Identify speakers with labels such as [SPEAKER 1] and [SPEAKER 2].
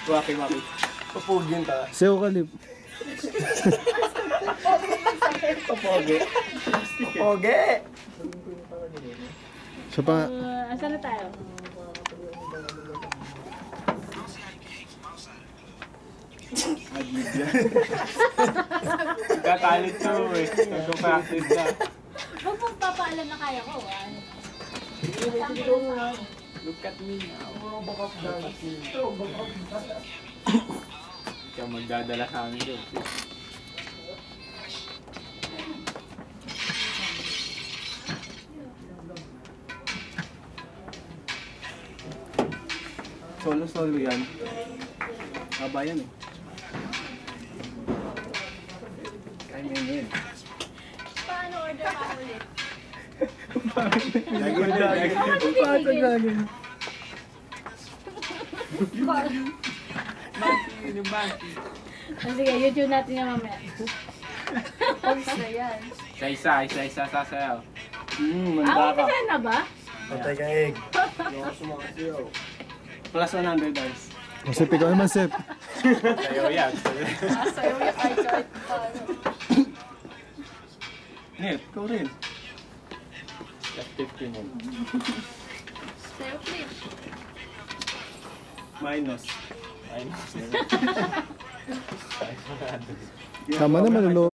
[SPEAKER 1] Waki. Papugin ta.
[SPEAKER 2] Seo kalip.
[SPEAKER 1] Papoge.
[SPEAKER 2] Siya pa.
[SPEAKER 3] Asan na tayo?
[SPEAKER 1] Katalit to eh. Nagko-practice na.
[SPEAKER 3] Huwag mong papaalam na kaya ko.
[SPEAKER 1] Look at me now. Ikaw magdadala sa amin doon. Solo yan. Haba yan eh. Kaya mo yun.
[SPEAKER 3] Paano order ka ulit?
[SPEAKER 1] Lagi. Baki.
[SPEAKER 3] Sige, YouTube natin yung mamaya. Isa yan.
[SPEAKER 1] Isa sasayaw.
[SPEAKER 3] Ah,
[SPEAKER 1] Manda ka.
[SPEAKER 3] umpisa na ba?
[SPEAKER 4] Patay ka egg.
[SPEAKER 1] Plus $100.
[SPEAKER 2] Sip, ikaw naman, Sip.
[SPEAKER 1] Sayaw yan.
[SPEAKER 3] Sa'yo yung kahit paano.
[SPEAKER 1] Net, ikaw rin. Just 15 mo.
[SPEAKER 3] Sa'yo, please.
[SPEAKER 1] Minus.
[SPEAKER 2] Tama na, maluloko.